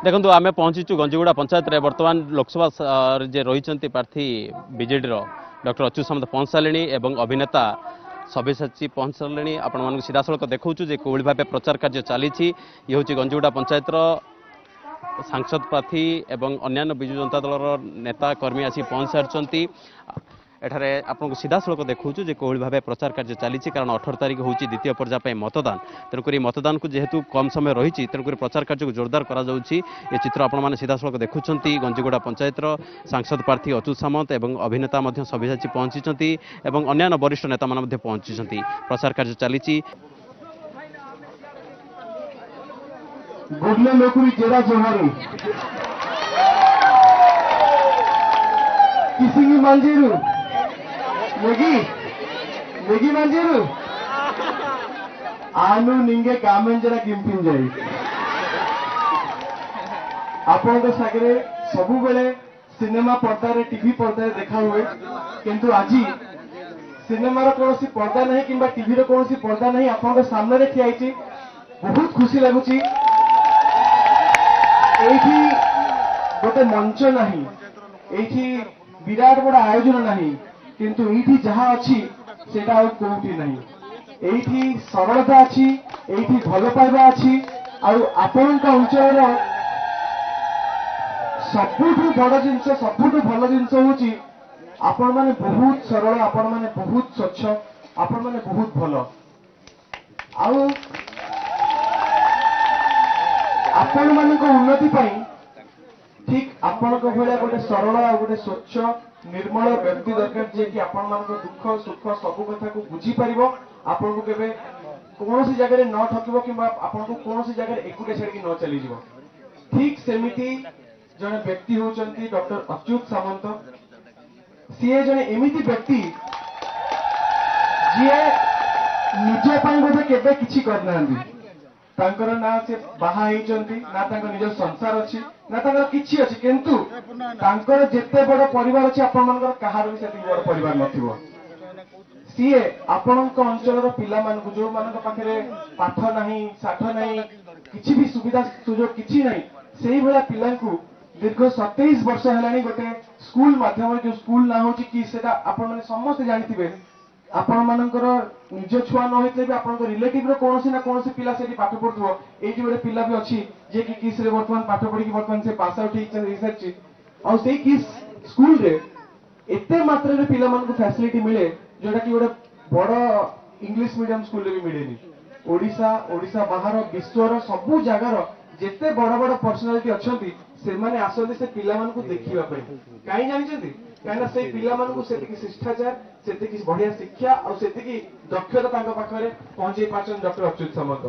देखो आम पहुंचीचु गंजीगुड़ा पंचायत रे बर्तमान लोकसभा जे रही प्रार्थी बीजेडी डॉक्टर अच्युत सामंत पहुंच सारे और अभिनेता सब्यसाची पहुंच सारे आपण सीधा सड़क देखु कौली भाव प्रचार कार्य चली ये हूँ गंजीगुड़ा पंचायत सांसद प्रार्थी एवं अन्य विजु जनता दल नेता कर्मी आसी पहुंच सारी एठारे आपको सीधा सड़क देखु कौली भाव प्रचार कार्य चली कारण 18 तारिख हूँ द्वितीय पर्याय मतदान तेणुक मतदान को जेहेतु कम समय रही तेणुक प्रचार कार्य को जोरदार करा ये चित्र आपण सीधा सड़क देखुं गंजीगुड़ा पंचायत सांसद प्रार्थी अच्युत सामंत और अभिनेता सब्यसाची पहुंची और अन्य वरिष्ठ नेता मैंने पहुंची प्रचार कार्य चली गुडले लोकुरी जेरा जोहारी किसिंगी मंजीरू नेगी नेगी मंजीरू आनु निंगे कामेंजरा किंपिन जाई आपण को सागरे सबु बेले सिनेमा पर्दा रे टीवी पर्दा रे देखा हुए किंतु आजी सिनेमा रो कोनोसी पर्दा नहीं किंबा टीवी रो कोनोसी पर्दा नहीं आपण को सामने रे ठियाइची बहुत खुशी लागुची एठी गोटे मंच नहीं एठी विराट बड़ा आयोजन नहीं किंतु एठी जहाँ अच्छी सेटा और कोठी नहीं एठी सरलता अच्छी एठी भल पाइबा अच्छी और आपण अंचल सबुठु बड़ जिनस सबुठु भल जिनस होची आपण माने बहुत सरल आपण माने बहुत स्वच्छ आपण माने बहुत भल आउ आपण मानक उन्नति पाई ठीक आपण भाया गोटे सरल आ गोटे स्वच्छ निर्मल व्यक्ति दरकार जे कि आपण मानक दुख सुख सब कथा को बुझी पारिबो आपण को केबे कोनोसी जगह रे न ठकिबो किबा आपण को कोनोसी जगह रे एकुटे छाडी न चली जिवो ठीक सेमिति जने व्यक्ति होचंती डॉक्टर अच्युत सामंत सीए जने एमिति व्यक्ति जे निज पाई बोधे केबे किछि करनांदी तांकर ना से बाहा होइचंती ना तांकर निज संसार अछि ना तांकर किछि अछि किंतु तांकर जेते बड़ परिवार अछि आपण मानकर कहार भी सेति बड़ परिवार नथिबो सीए आपणक अंचल पिला मान जो मान पाखे पाठ नहीं साठ नहीं किसी भी सुविधा सुजोग किसी नहीं से ही भाया पिला दीर्घ 27 वर्ष है गोटे स्कूल माध्यम जो स्कूल ना हो कि सेटा आपण माने समस्त जानथिबे आपण मानकर निज छुआ न होइते भी आपण रिलेटिव रो कोनोसी ना कोनोसी पिला सेठी पाठ पढुथबो एठी गोटे पिला भी अछि जे कि किस रे वर्तमान पाठ पढी कि वर्तमान से पास आउट ठीक रिसर्च और से किस स्कूल रे एते मात्रा रे पिला मान को फैसिलिटी मिले जोटा कि गोटे बड़ इंग्लिश मीडियम स्कूल रे भी मिलेनी ओडिशा ओडिशा बाहर विश्वर सबु जगार जेते बड़ बड़ पर्सनालिटी अछंती से माने आसंती से पिला मान को देखिबा पई काई जानि छथि काना से पिला मान को सेति शिष्टाचार सेति बढ़िया शिक्षा और सेति दक्षता तांका पाखरे पहुंचे पाचन डॉक्टर अच्युत सामंत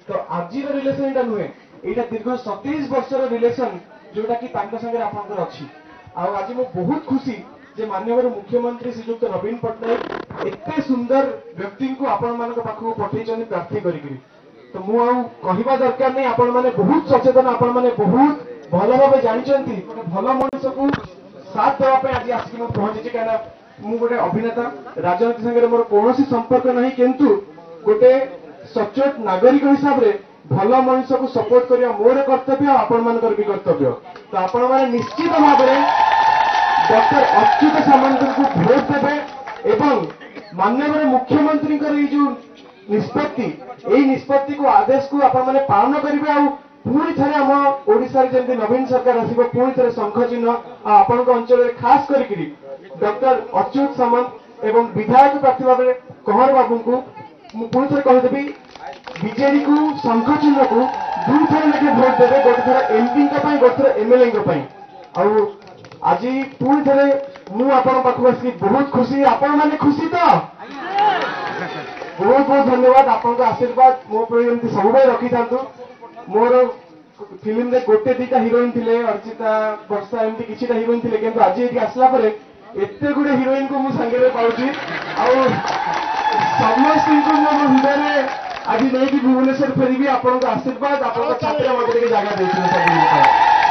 तो आज रिलेशन एटा नुहे एटा दीर्घ 27 वर्षर रिलेशन जोटा कि तांका संगे आपनकर अछि आ आज मो बहुत खुशी जे माननीय मुख्यमंत्री श्रीयुक्त नवीन पट्टनायक एते सुंदर व्यक्ति को आपण मान पाखु पठेइछन प्रार्थी करिकरी तो मु आ कहिबा दरकार नहीं आपण माने बहुत सचेतन आपण माने बहुत भल भाव जानते भल मनुष्य को साथ देवाई आज आसिक पहुंची कहीं मु गोटे अभिनेता राजनीति संगे मोर कौन संपर्क नहीं किंतु गोटे सचेत नागरिक हिसाब से भल मनुष्य को सपोर्ट करने मोर कर्तव्य आपण मानकर भी कर्तव्य तो आपण मैंने निश्चित भाव में डॉक्टर अच्युत सामंत को भोट देवे एवं माननीय मुख्यमंत्री जो निष्पत्ति को आदेश को आपण मैंने पालन करेंगे पुणी थे आम ओडिशा जमी नवीन सरकार आसो पुणी थे शंख चिन्ह आपण अंचल खास करी डॉक्टर अच्युत सामंत एवं विधायक प्रार्थी भाव कंवर बाबू को पुणी थे कहदेवी बीजेडी को शंख चिन्ह को दुई थर लेखे भोट देवे गोटे थर एमपी गोटे थर एमएलए आज पुणी थे मुझे बहुत खुशी आपण मैंने खुशी तो बहुत बहुत धन्यवाद आपन आशीर्वाद मो पर सब रखी था मोर फिल्म रे गोटे दीटा हिरोइन थिले अर्चिता वर्षा एमती किछिटा हिरोइन थिले किंतु आज एठी आसला परे एते गुडे हिरोइन को मु संगे रे पाउची आ समस्त को मो हृदय रे आज नै कि भुवनेश्वर फेरिबी आपन को आशीर्वाद आपन को छात्र मते के जगह देथिले सब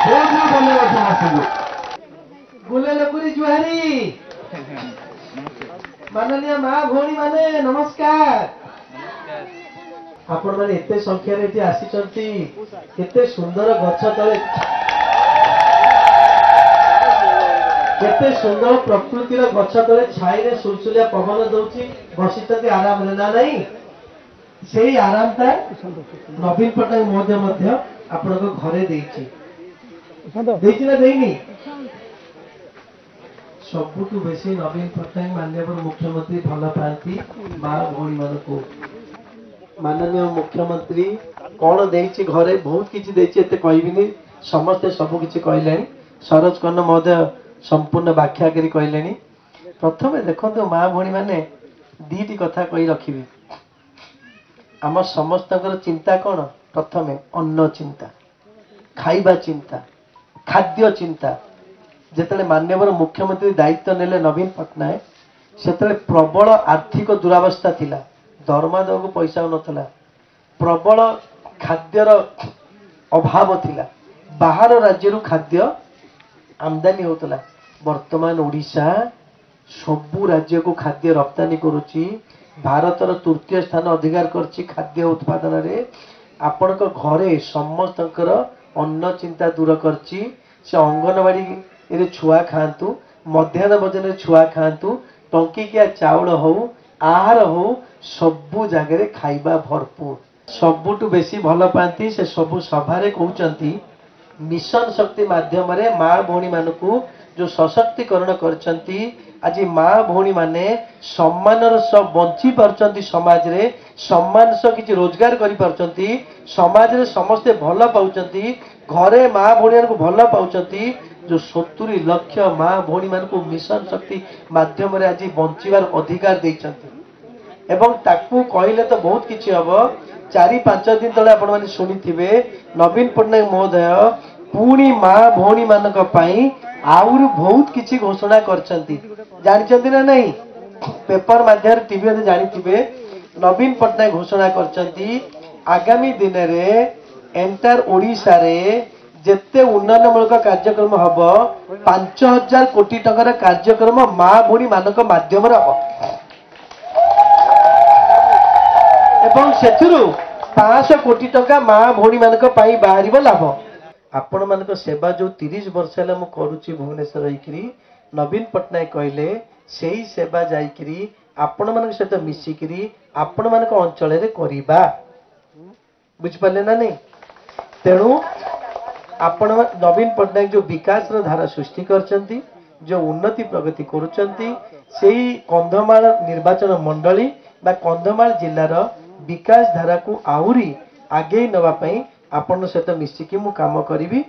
बहुत बहुत धन्यवाद समस्त गुले लकुरी जुहारी माननीय मां भोणी माने नमस्कार आपण माने एते संख्या रे एठी आसीचंती केते सुंदर गछ तळे केते सुंदर प्रकृतिर गछ तळे छाई रे सुलसुलिया पवन दउची बसिचंती आराम रे ना नहीं सेही आरामता नवीन पटनायक महोदय मध्य आपनको घरे देइची देइची ना देइनी सबुठु बेसी नवीन पटनायक माननीय मुख्यमंत्री भल पाती माँ भौणी मान को माननीय मुख्यमंत्री कौन देइची घरे बहुत किसी देइची एते कहबिनी समस्ते सब किसी कहले सरोज कर्ण महोदय संपूर्ण व्याख्या करी कहले प्रथम देखो माँ भौणी माने दीटी कथा कही रखिबी आम समस्त चिंता कौन प्रथमे अन्न चिंता खाइबा चिंता खाद्य चिंता जिते माननीय मुख्यमंत्री दायित्व नेले नवीन पटनायक से प्रबल आर्थिक दुरावस्था थिला दरमा देव पैसा नथला प्रबल खाद्यर अभाव थिला बाहर राज्य खाद्य आमदानी होतला वर्तमान ओडिशा सबु राज्य को खाद्य रप्तानी करुची भारतर तृतीय स्थान अधिकार करची खाद्य उत्पादन रे आपण घरे समस्त अन्न चिंता दूर करची से अंगनवाड़ी ये छुआ खातु मध्याह्न भोजन छुआ खातु टंकिकिया चाउल हो आहार हो सबु जगह खाइबा भरपूर सबुठु बेसी भल पाती से सबु सभारे कहउचंती मिशन शक्ति माध्यम रे माँ भौणी मानकू जो सशक्तिकरण करचंती आज माँ भौणी माने सम्मानर सब बंची पारचंती समाज रे सम्मान सह किछि रोजगार करि पारचंती समाज रे समस्ते भल पाउचंती घरे माँ भौणी को भल पाउचंती जो 70 लाख माँ भौणी मान को मिशन शक्ति माध्यम रे आज बंचिबार अधिकार देइचंती एवं ताकू कहले तो बहुत किछि हबो 4-5 दिन तले आपण माने सुनिथिबे नवीन पटनायक महोदय पुणी माँ भौणी मानक पई आउर बहुत किछि घोषणा करचंती जानिचंती ना नहीं पेपर माध्यम टीवी में जानिथिबे नवीन पटनायक घोषणा करचंती आगामी दिन रे एंटायर ओडिशा रे जेते उन्नयनमूलक कार्यक्रम हम 5000 कोटी टंकार कार्यक्रम माँ भौणी मानक माध्यम एवं सेथिरु 500 कोटी टंका माँ भौणी मानक पाई बाहरिबो लाभ आपण मानक सेवा जो 30 वर्ष है मु करूची भुवनेश्वर रहीकरी नवीन पटनायक कहले सेही सेवा जाईकरी आपण मानक सहित मिसिकरी आपण मानक अंचल रे करिबा बुझ पाले ना नहीं तेणु आपण नवीन पटनायक जो विकास रो धारा सृष्टि करचंती जो उन्नति प्रगति करूचंती सेही कंधमाल निर्वाचन मंडली बा कंधमाल जिल्लार विकास धारा को आहुरी आगे नवा पई आपण सहित मिसिकी मु काम करिबी।